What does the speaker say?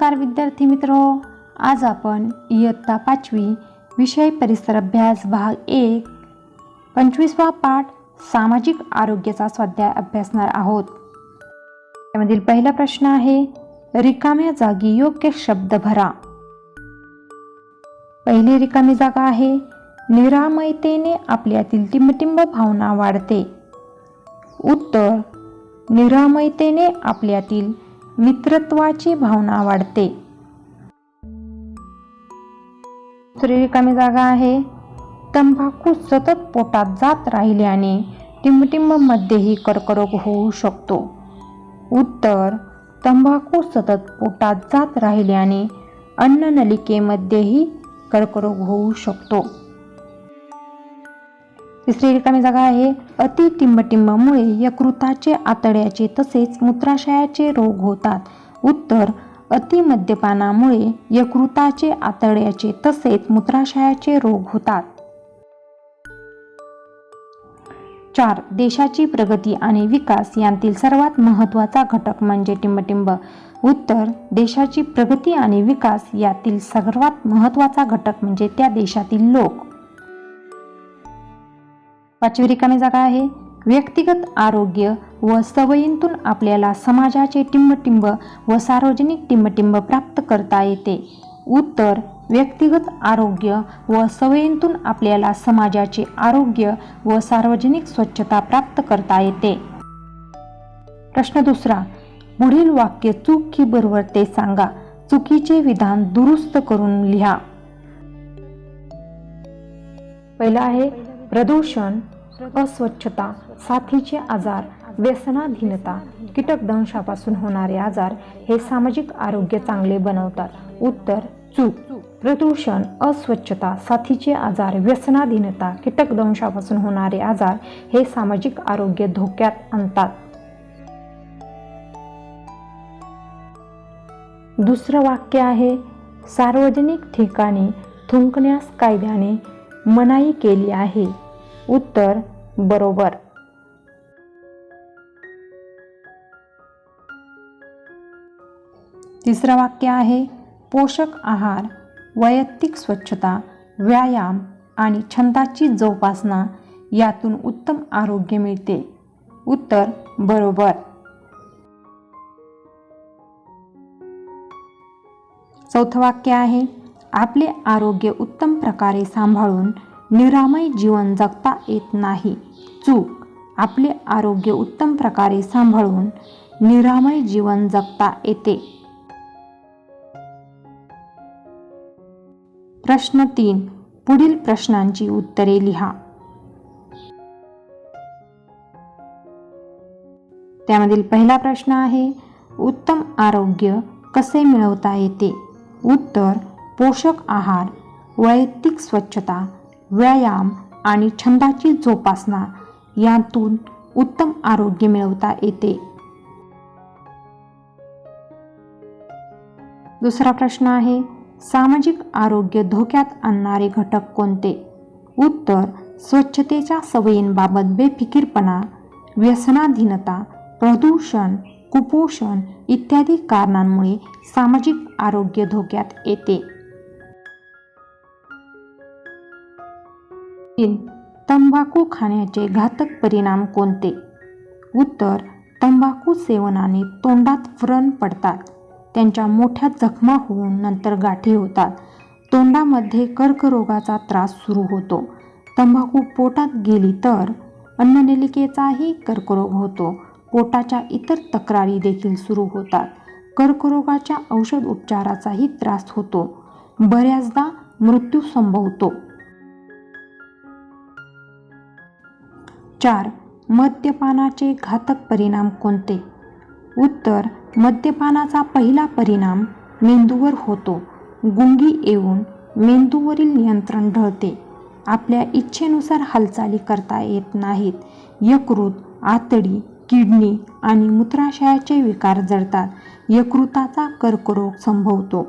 नमस्कार विद्यार्थी मित्र, आज आपण इयत्ता 5वी विषय परिसर अभ्यास भाग 1 25वा पाठ सामाजिक आरोग्याचा स्वाध्याय अभ्यासणार आहोत। त्यामधील पहिला प्रश्न आहे, रिकाम्या जागी योग्य शब्द भरा। पहिली रिकामी जागा आहे, निरामयतेने आपल्यातील टिंबटिंब भावना वाढते। उत्तर, निरामयतेने आपल्यातील मित्रत्वाची भावना वाढते। दुसरी रिकामी जागा आहे, तंबाखू सतत पोटात जात राहिल्याने टिंबटिंब मध्येही कर्करोग होऊ शकतो। उत्तर, तंबाखू सतत पोटात जात राहिल्याने अन्ननलिकेमध्येही कर्करोग होऊ शकतो। तिसरी रिकामी जागा आहे, अति टिंबटिंबमुळे यकृताचे आतड्याचे तसेच मूत्राशयाचे रोग होतात। उत्तर, अति मद्यपानामुळे यकृताचे आतड्याचे तसेच मूत्राशयाचे रोग होतात। 4. देशाची प्रगती आणि विकास यांतील सर्वात महत्त्वाचा घटक म्हणजे टिंबटिंब। उत्तर, देशाची प्रगती आणि विकास यातील सर्वात महत्त्वाचा घटक म्हणजे त्या देशातील लोक। 5वी रिकामी जागा आहे, व्यक्तिगत आरोग्य व सवयींतून आपल्याला समाजाचे टिंबटिंब व सार्वजनिक टिंबटिंब प्राप्त करता येते। उत्तर, व्यक्तिगत आरोग्य व सवयींतून आपल्याला समाजाचे आरोग्य व सार्वजनिक स्वच्छता प्राप्त करता येते। प्रश्न दुसरा, पुढील वाक्य चूक की बरोबर ते सांगा। चुकीचे विधान दुरुस्त करून लिहा। पहिला आहे, प्रदूषण, अस्वच्छता, साथीचे आजार, व्यसनाधीनता, कीटकदंशापासून होणारे आजार हे सामाजिक आरोग्य चांगले बनवतात। उत्तर, चूक। प्रदूषण, अस्वच्छता, साथीचे आजार, व्यसनाधीनता, कीटकदंशापासून होणारे आजार हे सामाजिक आरोग्य धोक्यात आणतात। दुसरं वाक्य आहे, सार्वजनिक ठिकाणी थुंकण्यास कायद्याने मनाई केली आहे। उत्तर, बरोबर। तिसरं वाक्य आहे, पोषक आहार, वैयक्तिक स्वच्छता, व्यायाम आणि छंदाची जोपासना यातून उत्तम आरोग्य मिळते। उत्तर, बरोबर। चौथं वाक्य आहे, आपले आरोग्य उत्तम प्रकारे सांभाळून निरामय जीवन जगता येत नाही। चूक। आपले आरोग्य उत्तम प्रकारे सांभाळून निरामय जीवन जगता येते। प्रश्न 3, पुढील प्रश्नांची उत्तरे लिहा। त्यामधील पहिला प्रश्न आहे, उत्तम आरोग्य कसे मिळवता येते? उत्तर, पोषक आहार, वैयक्तिक स्वच्छता, व्यायाम आणि छंदाची जोपासना यातून उत्तम आरोग्य मिळवता येते। दुसरा प्रश्न आहे, सामाजिक आरोग्य धोक्यात आणणारे घटक कोणते? उत्तर, स्वच्छतेच्या सवयींबाबत बेफिकीरपणा, व्यसनाधीनता, प्रदूषण, कुपोषण इत्यादी कारणांमुळे सामाजिक आरोग्य धोक्यात येते। 3. तंबाखू खाण्याचे घातक परिणाम कोणते? उत्तर, तंबाखू सेवनाने तोंडात व्रण पडतात, त्यांच्या मोठ्या जखमा होऊन नंतर गाठी होतात, तोंडामध्ये कर्करोगाचा त्रास सुरू होतो, तंबाखू पोटात गेली तर अन्ननलिकेचाही कर्करोग होतो, पोटाच्या इतर तक्रारी देखील सुरू होतात, कर्करोगाच्या औषध उपचाराचाही त्रास होतो, बऱ्याचदा मृत्यू संभवतो। 4. मद्यपानाचे घातक परिणाम कोणते? उत्तर, मद्यपानाचा पहिला परिणाम मेंदूवर होतो, गुंगी येऊन मेंदूवरील नियंत्रण ढळते, आपल्या इच्छेनुसार हालचाली करता येत नाहीत, यकृत, आतडी, किडनी आणि मूत्राशयाचे विकार जळतात, यकृताचा कर्करोग संभवतो।